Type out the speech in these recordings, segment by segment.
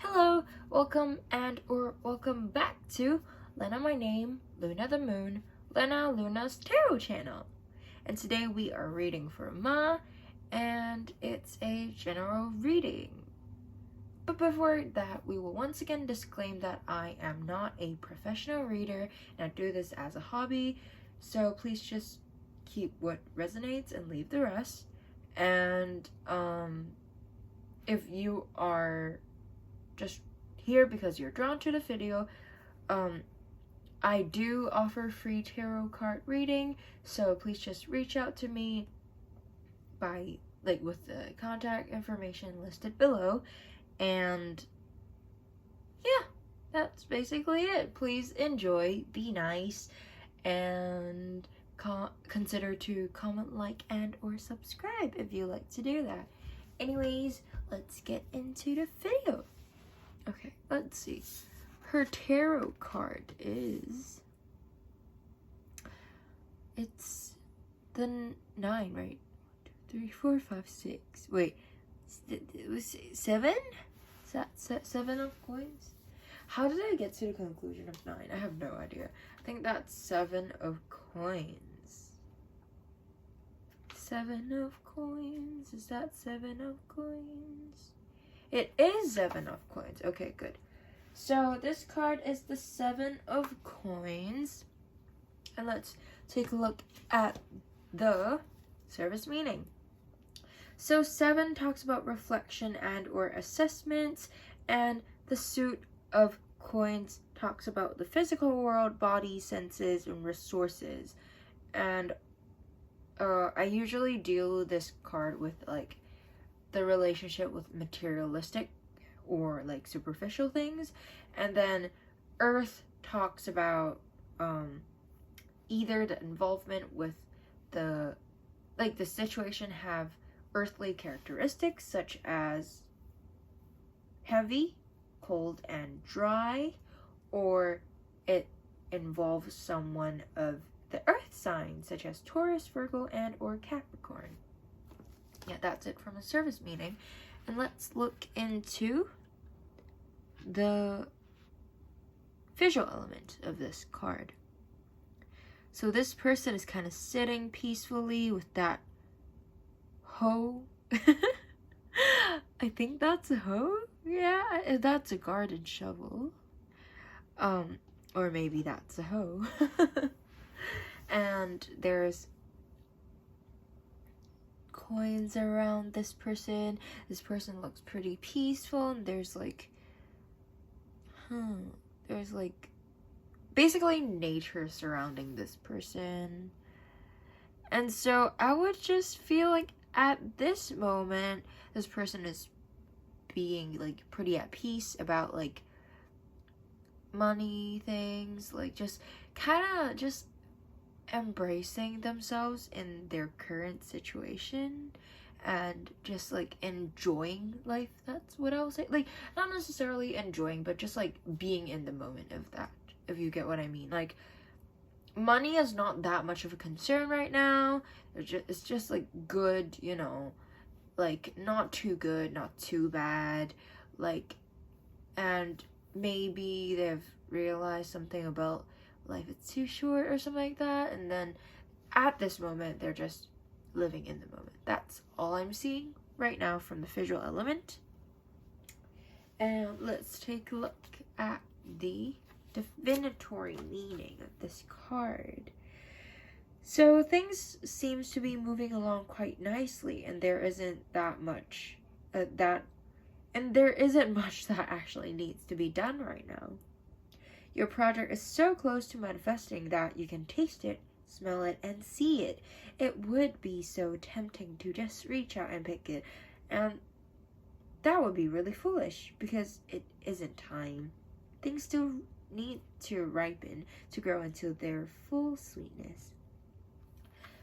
Hello, welcome back to Lena My Name, Luna the Moon, Lena Luna's Tarot channel. And today we are reading for Ma, and it's a general reading. But before that, we will once again disclaim that I am not a professional reader and I do this as a hobby, so please just keep what resonates and leave the rest. And if you are just here because you're drawn to the video, I do offer free tarot card reading, so please just reach out to me by with the contact information listed below. And yeah, that's basically it. Please enjoy, be nice, and consider to comment, like, and or subscribe if you like to do that. Anyways, let's get into the video. Okay, let's see. Her tarot card is... It's the 9, right? 1, 2, 3, 4, 5, 6. Wait, it was 7? Is that 7 of coins? How did I get to the conclusion of 9? I have no idea. I think that's 7 of coins. 7 of coins. Is that 7 of coins? It is 7 of coins. Okay, good. So this card is the 7 of coins. And let's take a look at the service meaning. So 7 talks about reflection and or assessments, and the suit of coins talks about the physical world, body, senses, and resources. And I usually deal this card with the relationship with materialistic or superficial things, and then Earth talks about either the involvement with the situation have earthly characteristics such as heavy, cold, and dry, or it involves someone of the earth sign such as Taurus, Virgo, and or Capricorn. Yeah, that's it from the service meaning. And let's look into the visual element of this card. So this person is kind of sitting peacefully with that hoe. I think that's a hoe? Yeah, that's a garden shovel. Or maybe that's a hoe. And there's coins around this person. This person looks pretty peaceful, and there's basically nature surrounding this person. And so I would just feel like at this moment this person is being pretty at peace about money things, just embracing themselves in their current situation and just enjoying life. That's what I would say. Not necessarily enjoying, but just being in the moment of that, if you get what I mean. Money is not that much of a concern right now. It's just good, not too good, not too bad, and maybe they've realized something about life is too short or something like that, and then at this moment they're just living in the moment. That's all I'm seeing right now from the visual element. And let's take a look at the divinatory meaning of this card. So things seems to be moving along quite nicely, and there isn't much that actually needs to be done right now. Your project is so close to manifesting that you can taste it, smell it, and see it. It would be so tempting to just reach out and pick it, and that would be really foolish because it isn't time. Things still need to ripen to grow into their full sweetness.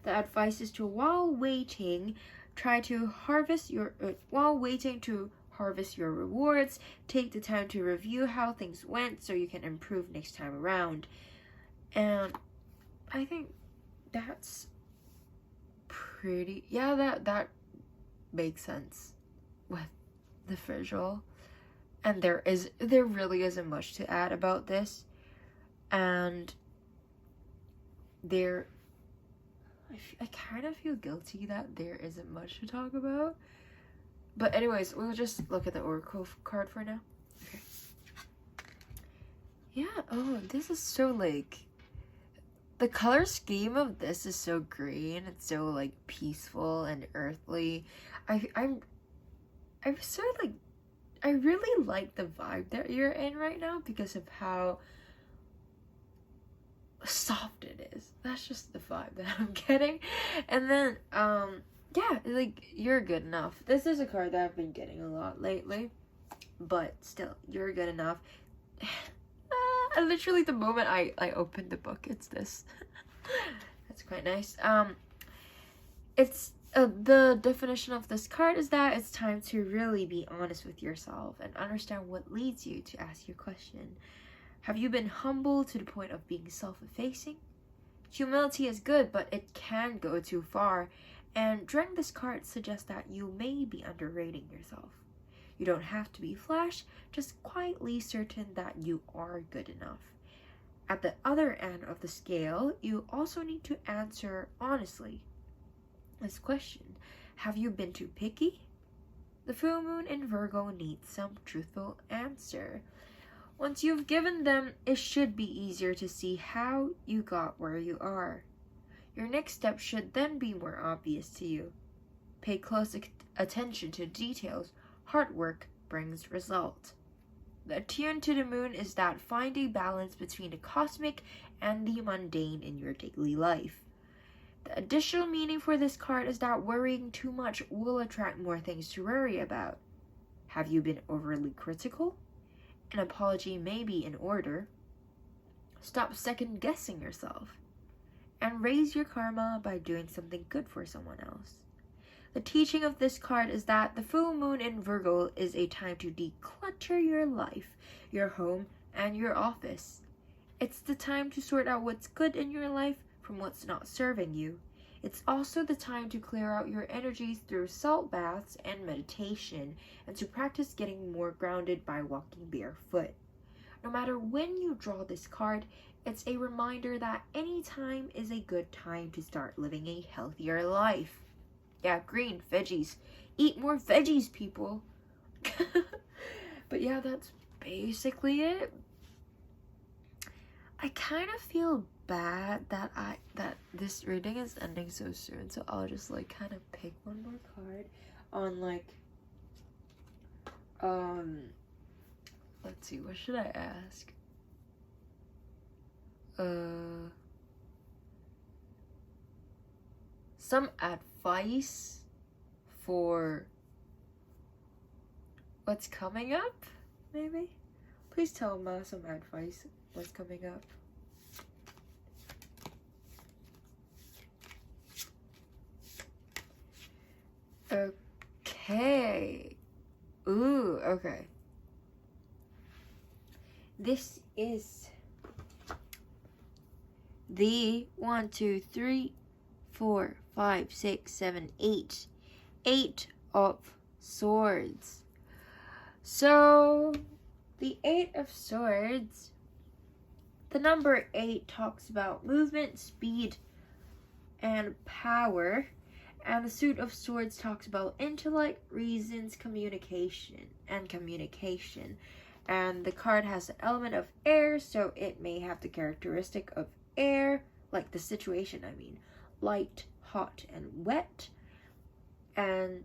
The advice is to, while waiting to harvest your rewards, take the time to review how things went so you can improve next time around. And I think that's pretty, that makes sense with the visual. And there really isn't much to add about this. And I kind of feel guilty that there isn't much to talk about. But anyways, we'll just look at the oracle card for now. Okay. Yeah, oh, this is so like, the color scheme of this is so green. It's so like peaceful and earthly. I'm so like, I really like the vibe that you're in right now because of how soft it is. That's just the vibe that I'm getting. And then yeah, like, you're good enough. This is a card that I've been getting a lot lately, but still, you're good enough. Literally the moment I opened the book, it's this. That's quite nice. It's the definition of this card is that it's time to really be honest with yourself and understand what leads you to ask your question. Have you been humble to the point of being self-effacing? Humility is good, but it can go too far, and drawing this card suggests that you may be underrating yourself. You don't have to be flash, just quietly certain that you are good enough. At the other end of the scale, you also need to answer honestly this question: have you been too picky? The full moon in Virgo needs some truthful answer. Once you've given them, it should be easier to see how you got where you are. Your next step should then be more obvious to you. Pay close attention to details. Hard work brings result. The tune to the moon is that find a balance between the cosmic and the mundane in your daily life. The additional meaning for this card is that worrying too much will attract more things to worry about. Have you been overly critical? An apology may be in order. Stop second-guessing yourself. And raise your karma by doing something good for someone else. The teaching of this card is that the full moon in Virgo is a time to declutter your life, your home, and your office. It's the time to sort out what's good in your life from what's not serving you. It's also the time to clear out your energies through salt baths and meditation, and to practice getting more grounded by walking barefoot. No matter when you draw this card, it's a reminder that any time is a good time to start living a healthier life. Yeah, green, veggies. Eat more veggies, people. But yeah, that's basically it. I kind of feel bad that this reading is ending so soon, so I'll just like kind of pick one more card on like let's see, what should I ask? Some advice for what's coming up, maybe? Please tell Ma some advice what's coming up. Okay. Ooh, okay. This is the 1, 2, 3, 4, 5, 6, 7, 8. 8 of Swords. So, the 8 of Swords, the number 8 talks about movement, speed, and power. And the Suit of Swords talks about intellect, reasons, communication. And the card has an element of air, so it may have the characteristic of air, like the situation, I mean. Light, hot, and wet. And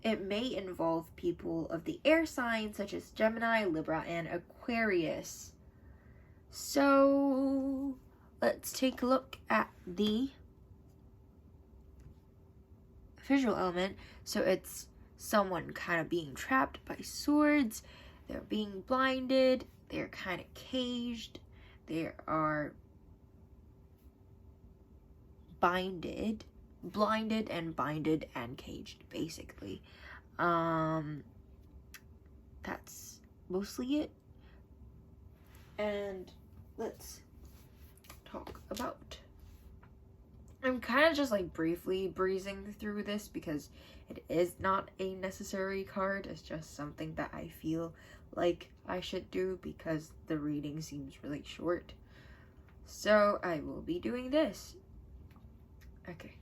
it may involve people of the air signs, such as Gemini, Libra, and Aquarius. So, let's take a look at the visual element. So it's someone kind of being trapped by swords. They're being blinded. They're kind of caged. They are blinded and binded and caged, basically. That's mostly it. And let's talk about I'm kind of just like briefly breezing through this because it is not a necessary card. It's just something that I feel like I should do because the reading seems really short. So I will be doing this. Okay.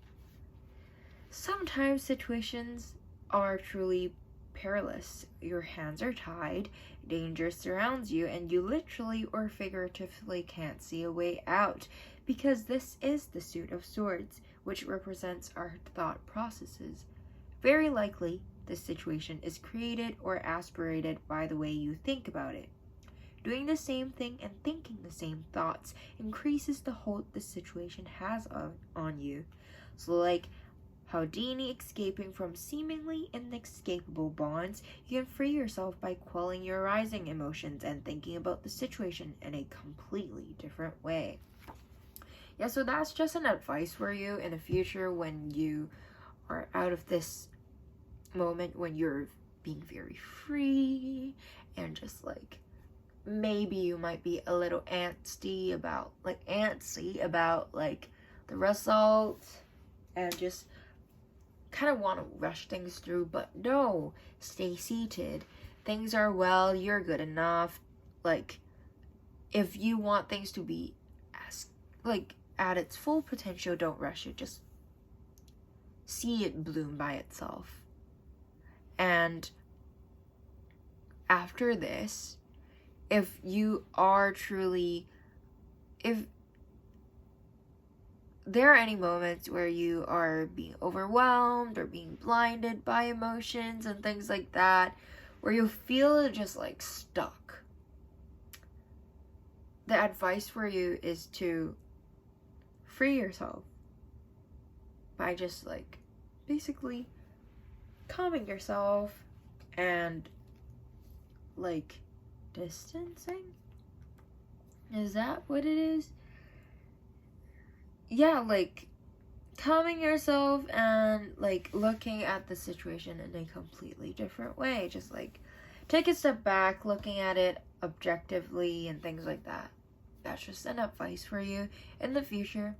Sometimes situations are truly perilous. Your hands are tied, danger surrounds you, and you literally or figuratively can't see a way out, because this is the Suit of Swords, which represents our thought processes. Very likely, this situation is created or aspirated by the way you think about it. Doing the same thing and thinking the same thoughts increases the hold the situation has on you. So like Houdini escaping from seemingly inescapable bonds, you can free yourself by quelling your rising emotions and thinking about the situation in a completely different way. Yeah, so that's just an advice for you in the future when you are out of this moment when you're being very free and just like maybe you might be a little antsy about like the results and just kind of want to rush things through, but no, stay seated. Things are well, you're good enough. Like, if you want things to be as like at its full potential, don't rush it. Just see it bloom by itself. And after this, if you are truly, if there are any moments where you are being overwhelmed or being blinded by emotions and things like that, where you feel just like stuck, the advice for you is to free yourself by just like basically calming yourself and like distancing. Is that what it is? Yeah, like calming yourself and like looking at the situation in a completely different way. Just like take a step back, looking at it objectively and things like that. That's just an advice for you in the future.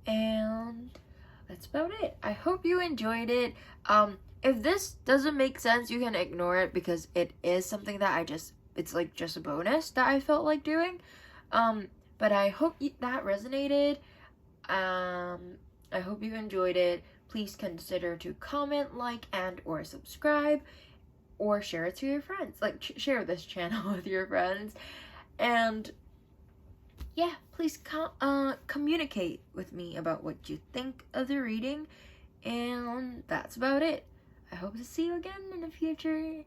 And that's about it. I hope you enjoyed it. If this doesn't make sense, you can ignore it because it is something that it's like just a bonus that I felt like doing. But I hope that resonated. I hope you enjoyed it. Please consider to comment, like, and or subscribe, or share it to your friends. Like, share this channel with your friends. And yeah, please communicate with me about what you think of the reading. And that's about it. I hope to see you again in the future.